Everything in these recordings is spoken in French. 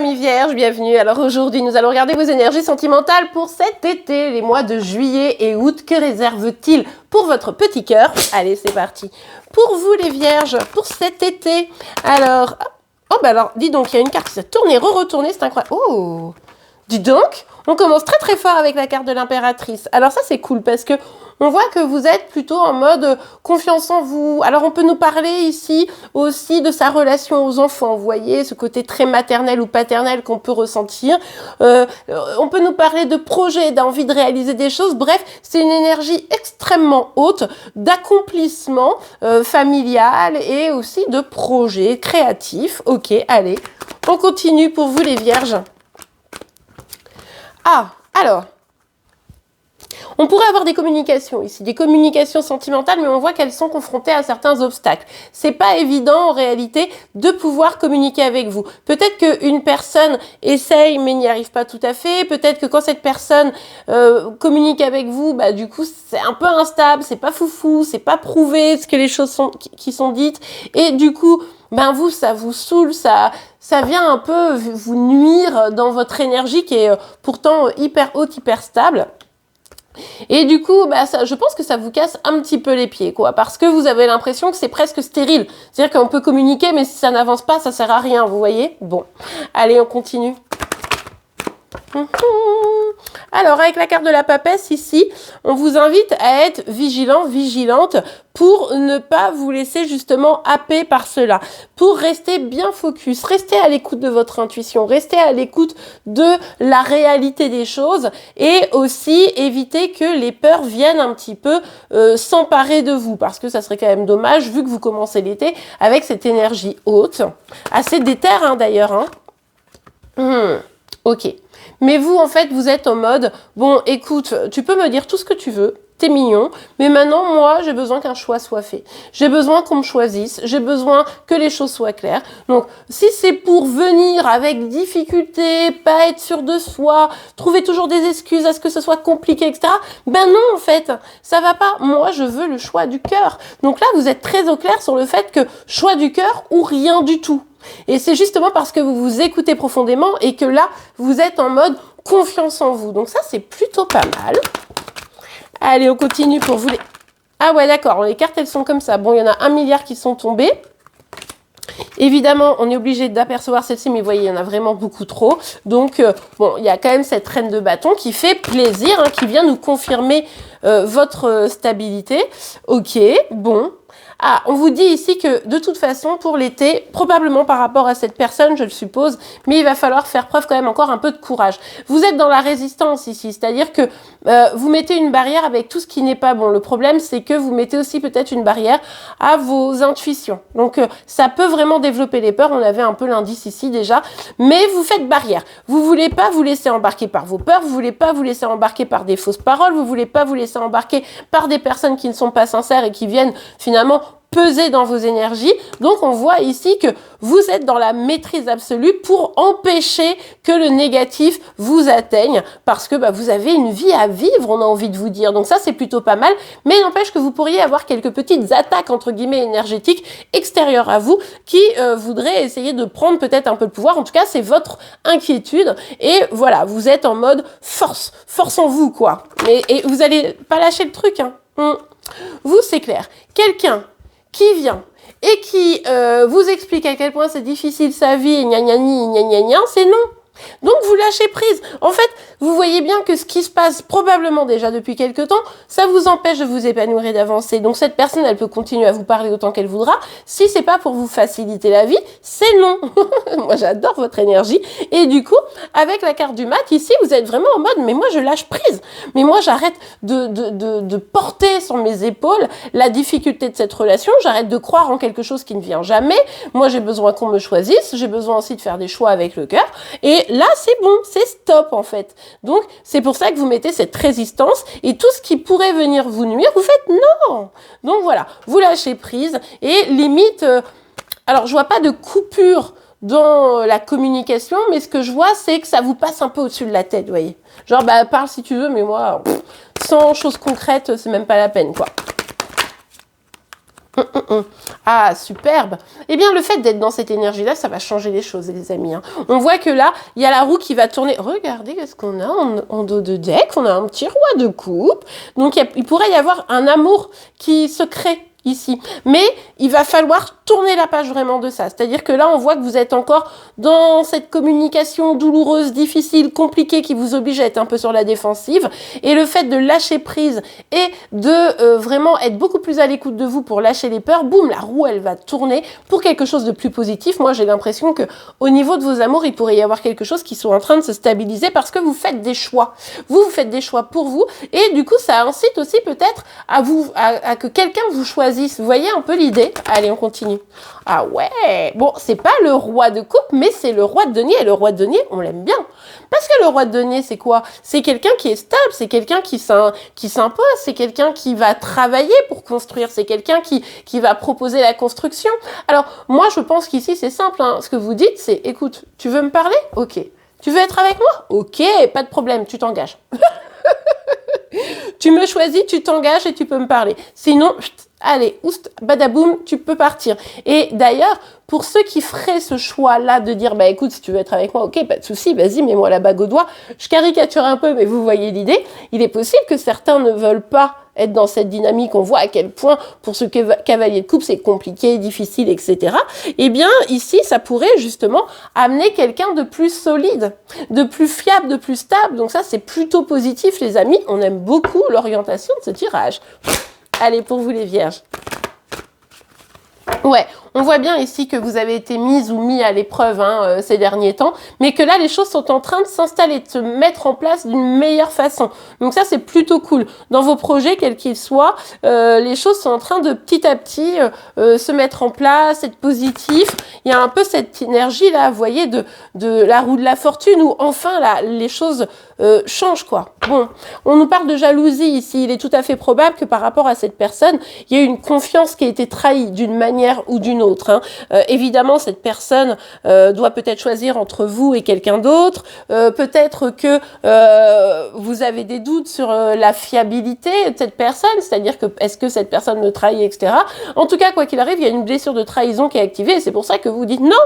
amis vierges, bienvenue. Alors aujourd'hui, nous allons regarder vos énergies sentimentales pour cet été, les mois de juillet et août. Que réserve-t-il pour votre petit cœur? Allez, c'est parti. Pour vous les vierges, pour cet été, alors... Oh, bah alors, dis donc, il y a une carte qui s'est tournée, re-retournée, c'est incroyable. Oh, dis donc, on commence très très fort avec la carte de l'impératrice. Alors ça, c'est cool parce que on voit que vous êtes plutôt en mode confiance en vous. Alors, on peut nous parler ici aussi de sa relation aux enfants. Vous voyez, ce côté très maternel ou paternel qu'on peut ressentir. On peut nous parler de projets, d'envie de réaliser des choses. Bref, c'est une énergie extrêmement haute d'accomplissement familial et aussi de projets créatifs. Ok, allez, on continue pour vous les vierges. Ah, alors... On pourrait avoir des communications ici, des communications sentimentales, mais on voit qu'elles sont confrontées à certains obstacles. C'est pas évident en réalité de pouvoir communiquer avec vous. Peut-être qu'une personne essaye mais n'y arrive pas tout à fait. Peut-être que quand cette personne communique avec vous, bah du coup c'est un peu instable, c'est pas foufou, c'est pas prouvé ce que les choses sont qui sont dites. Et du coup, ben vous ça vous saoule, ça vient un peu vous nuire dans votre énergie qui est pourtant hyper haute, hyper stable. Et du coup, bah je pense que ça vous casse un petit peu les pieds, quoi, parce que vous avez l'impression que c'est presque stérile. C'est-à-dire qu'on peut communiquer, mais si ça n'avance pas, ça sert à rien, vous voyez? Bon, allez, on continue. Alors, avec la carte de la papesse ici, on vous invite à être vigilant, vigilante pour ne pas vous laisser justement happer par cela, pour rester bien focus, rester à l'écoute de votre intuition, rester à l'écoute de la réalité des choses et aussi éviter que les peurs viennent un petit peu s'emparer de vous, parce que ça serait quand même dommage vu que vous commencez l'été avec cette énergie haute, assez déterre hein, d'ailleurs. Ok. Mais vous, en fait, vous êtes en mode, bon, écoute, tu peux me dire tout ce que tu veux, t'es mignon, mais maintenant, moi, j'ai besoin qu'un choix soit fait. J'ai besoin qu'on me choisisse, j'ai besoin que les choses soient claires. Donc, si c'est pour venir avec difficulté, pas être sûr de soi, trouver toujours des excuses à ce que ce soit compliqué, etc., ben non, en fait, ça va pas. Moi, je veux le choix du cœur. Donc là, vous êtes très au clair sur le fait que choix du cœur ou rien du tout. Et c'est justement parce que vous vous écoutez profondément et que là, vous êtes en mode confiance en vous. Donc ça, c'est plutôt pas mal. Allez, on continue pour vous. Ah ouais, d'accord, les cartes, elles sont comme ça. Bon, il y en a 1 milliard qui sont tombées. Évidemment, on est obligé d'apercevoir celle-ci, mais vous voyez, il y en a vraiment beaucoup trop. Donc, bon, il y a quand même cette reine de bâton qui fait plaisir, hein, qui vient nous confirmer votre stabilité. Ok, bon. Ah, on vous dit ici que de toute façon, pour l'été, probablement par rapport à cette personne, je le suppose, mais il va falloir faire preuve quand même encore un peu de courage. Vous êtes dans la résistance ici, c'est-à-dire que vous mettez une barrière avec tout ce qui n'est pas bon. Le problème, c'est que vous mettez aussi peut-être une barrière à vos intuitions. Donc, ça peut vraiment développer les peurs. On avait un peu l'indice ici déjà, mais vous faites barrière. Vous voulez pas vous laisser embarquer par vos peurs, vous voulez pas vous laisser embarquer par des fausses paroles, vous voulez pas vous laisser embarquer par des personnes qui ne sont pas sincères et qui viennent finalement peser dans vos énergies. Donc, on voit ici que vous êtes dans la maîtrise absolue pour empêcher que le négatif vous atteigne parce que vous avez une vie à vivre, on a envie de vous dire. Donc ça, c'est plutôt pas mal. Mais n'empêche que vous pourriez avoir quelques petites attaques, entre guillemets, énergétiques extérieures à vous qui voudraient essayer de prendre peut-être un peu le pouvoir. En tout cas, c'est votre inquiétude. Et voilà, vous êtes en mode force en vous, quoi. Et vous allez pas lâcher le truc, hein. Vous, c'est clair. Quelqu'un qui vient et qui vous explique à quel point c'est difficile sa vie, gna gna gna, c'est non. Donc vous lâchez prise. En fait, vous voyez bien que ce qui se passe probablement déjà depuis quelque temps, ça vous empêche de vous épanouir et d'avancer. Donc cette personne, elle peut continuer à vous parler autant qu'elle voudra. Si c'est pas pour vous faciliter la vie, c'est non. Moi, j'adore votre énergie. Et du coup, avec la carte du mat, ici, vous êtes vraiment en mode, mais moi, je lâche prise. Mais moi, j'arrête de porter sur mes épaules la difficulté de cette relation. J'arrête de croire en quelque chose qui ne vient jamais. Moi, j'ai besoin qu'on me choisisse. J'ai besoin aussi de faire des choix avec le cœur. Et là, c'est bon, c'est stop en fait. Donc, c'est pour ça que vous mettez cette résistance et tout ce qui pourrait venir vous nuire, vous faites non. Donc voilà, vous lâchez prise et limite, alors je vois pas de coupure dans la communication, mais ce que je vois, c'est que ça vous passe un peu au-dessus de la tête, vous voyez. Genre, parle si tu veux, mais moi, sans choses concrètes, c'est même pas la peine, quoi. Ah, superbe. Eh bien, le fait d'être dans cette énergie-là, ça va changer les choses, les amis. Hein. On voit que là, il y a la roue qui va tourner. Regardez qu'est-ce qu'on a en dos de deck. On a un petit roi de coupe. Donc, il pourrait y avoir un amour qui se crée ici. Mais il va falloir tourner la page vraiment de ça. C'est-à-dire que là, on voit que vous êtes encore dans cette communication douloureuse, difficile, compliquée, qui vous oblige à être un peu sur la défensive. Et le fait de lâcher prise et de vraiment être beaucoup plus à l'écoute de vous pour lâcher les peurs, boum, la roue, elle va tourner pour quelque chose de plus positif. Moi, j'ai l'impression que au niveau de vos amours, il pourrait y avoir quelque chose qui soit en train de se stabiliser parce que vous faites des choix. Vous faites des choix pour vous et du coup, ça incite aussi peut-être à que quelqu'un vous choisisse. Vous voyez un peu l'idée? Allez, on continue. Ah ouais, bon, c'est pas le roi de coupe, mais c'est le roi de denier. Et le roi de denier, on l'aime bien. Parce que le roi de denier, c'est quoi? C'est quelqu'un qui est stable, c'est quelqu'un qui s'impose, c'est quelqu'un qui va travailler pour construire, c'est quelqu'un qui va proposer la construction. Alors, moi, je pense qu'ici, c'est simple. Hein. Ce que vous dites, c'est, écoute, tu veux me parler? Ok. Tu veux être avec moi? Ok, pas de problème, tu t'engages. Tu me choisis, tu t'engages et tu peux me parler. Sinon, allez, oust, badaboum, tu peux partir. Et d'ailleurs, pour ceux qui feraient ce choix-là de dire, bah écoute, si tu veux être avec moi, ok, pas de souci, vas-y, mets-moi la bague au doigt. Je caricature un peu, mais vous voyez l'idée. Il est possible que certains ne veulent pas être dans cette dynamique. On voit à quel point, pour ce cavalier de coupe, c'est compliqué, difficile, etc. Eh bien, ici, ça pourrait justement amener quelqu'un de plus solide, de plus fiable, de plus stable. Donc ça, c'est plutôt positif, les amis. On aime beaucoup l'orientation de ce tirage. Allez, pour vous les vierges. Ouais, on voit bien ici que vous avez été mise ou mis à l'épreuve ces derniers temps, mais que là, les choses sont en train de s'installer, de se mettre en place d'une meilleure façon. Donc ça, c'est plutôt cool. Dans vos projets, quels qu'ils soient, les choses sont en train de petit à petit se mettre en place, être positif. Il y a un peu cette énergie-là, vous voyez, de la roue de la fortune, où enfin, là, les choses changent, quoi. Bon, on nous parle de jalousie ici. Il est tout à fait probable que par rapport à cette personne, il y ait une confiance qui a été trahie d'une manière ou d'une autre. Hein. Évidemment, cette personne doit peut-être choisir entre vous et quelqu'un d'autre. Peut-être que vous avez des doutes sur la fiabilité de cette personne, c'est-à-dire que est-ce que cette personne me trahit, etc. En tout cas, quoi qu'il arrive, il y a une blessure de trahison qui est activée et c'est pour ça que vous dites non,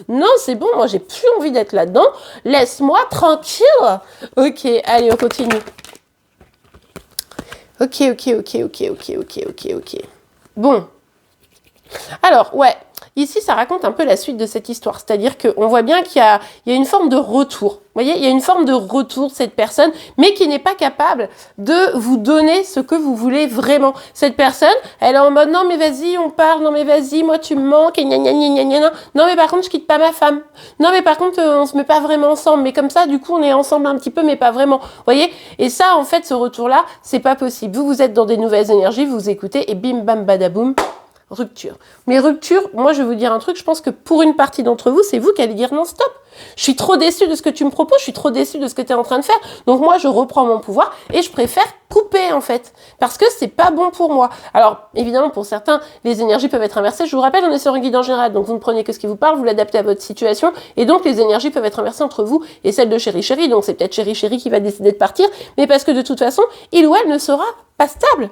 non, c'est bon, moi j'ai plus envie d'être là-dedans, laisse-moi tranquille. Ok, allez, on continue. Ok. Bon. Alors, ouais, ici, ça raconte un peu la suite de cette histoire. C'est-à-dire qu'on voit bien qu'il y a une forme de retour. Vous voyez, il y a une forme de retour de cette personne, mais qui n'est pas capable de vous donner ce que vous voulez vraiment. Cette personne, elle est en mode, non mais vas-y, on parle, non mais vas-y, moi tu me manques, et gna gna gna gna gna. Non mais par contre, je quitte pas ma femme. Non mais par contre, on se met pas vraiment ensemble. Mais comme ça, du coup, on est ensemble un petit peu, mais pas vraiment. Vous voyez? Et ça, en fait, ce retour-là, c'est pas possible. Vous êtes dans des nouvelles énergies, vous écoutez, et bim, bam, badaboum. Rupture. Mais rupture, moi je vais vous dire un truc, je pense que pour une partie d'entre vous, c'est vous qui allez dire non, stop. Je suis trop déçue de ce que tu me proposes, je suis trop déçue de ce que tu es en train de faire. Donc moi, je reprends mon pouvoir et je préfère couper en fait. Parce que c'est pas bon pour moi. Alors, évidemment, pour certains, les énergies peuvent être inversées. Je vous rappelle, on est sur un guide en général. Donc vous ne prenez que ce qui vous parle, vous l'adaptez à votre situation. Et donc les énergies peuvent être inversées entre vous et celle de chéri. Donc c'est peut-être chéri qui va décider de partir. Mais parce que de toute façon, il ou elle ne sera pas stable.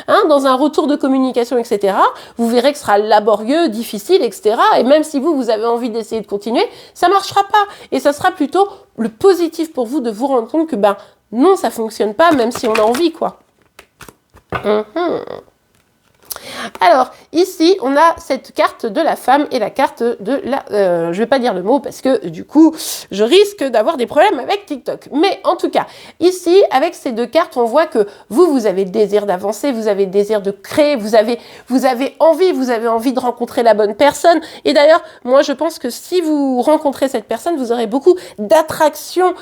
Hein, dans un retour de communication, etc., vous verrez que ce sera laborieux, difficile, etc. Et même si vous avez envie d'essayer de continuer, ça marchera pas. Et ça sera plutôt le positif pour vous de vous rendre compte que, ben, non, ça fonctionne pas, même si on a envie, quoi. Alors, ici, on a cette carte de la femme et la carte de la... je vais pas dire le mot parce que, du coup, je risque d'avoir des problèmes avec TikTok. Mais en tout cas, ici, avec ces deux cartes, on voit que vous avez le désir d'avancer, vous avez le désir de créer, vous avez envie de rencontrer la bonne personne. Et d'ailleurs, moi, je pense que si vous rencontrez cette personne, vous aurez beaucoup d'attraction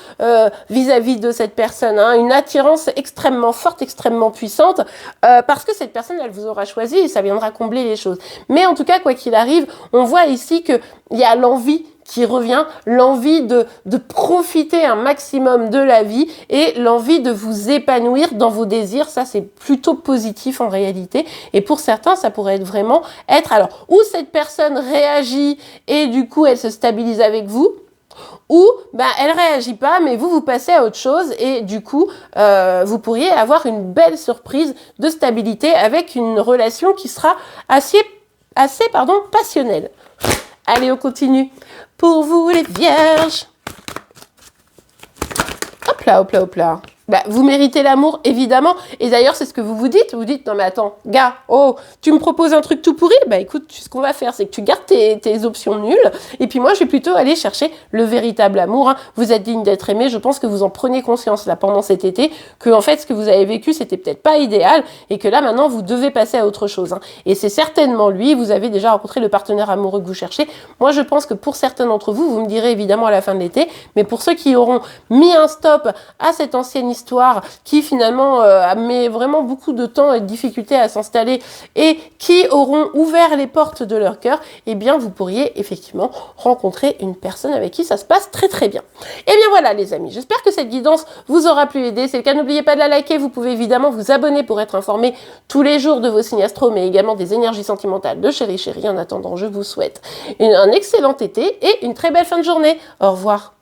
vis-à-vis de cette personne. Hein, une attirance extrêmement forte, extrêmement puissante, parce que cette personne, elle vous aura choisi et ça viendra combler les choses. Mais en tout cas, quoi qu'il arrive, on voit ici qu'il y a l'envie qui revient, l'envie de profiter un maximum de la vie et l'envie de vous épanouir dans vos désirs. Ça, c'est plutôt positif en réalité. Et pour certains, ça pourrait être vraiment alors, où cette personne réagit et du coup, elle se stabilise avec vous, ou elle réagit pas, mais vous passez à autre chose et du coup, vous pourriez avoir une belle surprise de stabilité avec une relation qui sera assez passionnelle. Allez, on continue. Pour vous les vierges. Hop là, hop là, hop là. Vous méritez l'amour, évidemment. Et d'ailleurs, c'est ce que vous vous dites. Vous dites, non mais attends, gars, oh, tu me proposes un truc tout pourri. Écoute, ce qu'on va faire, c'est que tu gardes tes options nulles. Et puis moi, je vais plutôt aller chercher le véritable amour. Hein. Vous êtes digne d'être aimé. Je pense que vous en prenez conscience là pendant cet été. Que en fait, ce que vous avez vécu, c'était peut-être pas idéal. Et que là, maintenant, vous devez passer à autre chose. Hein. Et c'est certainement lui. Vous avez déjà rencontré le partenaire amoureux que vous cherchez. Moi, je pense que pour certains d'entre vous, vous me direz évidemment à la fin de l'été. Mais pour ceux qui auront mis un stop à cette ancienne histoire qui finalement met vraiment beaucoup de temps et de difficultés à s'installer et qui auront ouvert les portes de leur cœur, eh bien vous pourriez effectivement rencontrer une personne avec qui ça se passe très très bien. Et bien voilà les amis, j'espère que cette guidance vous aura pu aider. C'est le cas, n'oubliez pas de la liker, vous pouvez évidemment vous abonner pour être informé tous les jours de vos signes astro, mais également des énergies sentimentales de Chérie Chérie. En attendant, je vous souhaite un excellent été et une très belle fin de journée. Au revoir.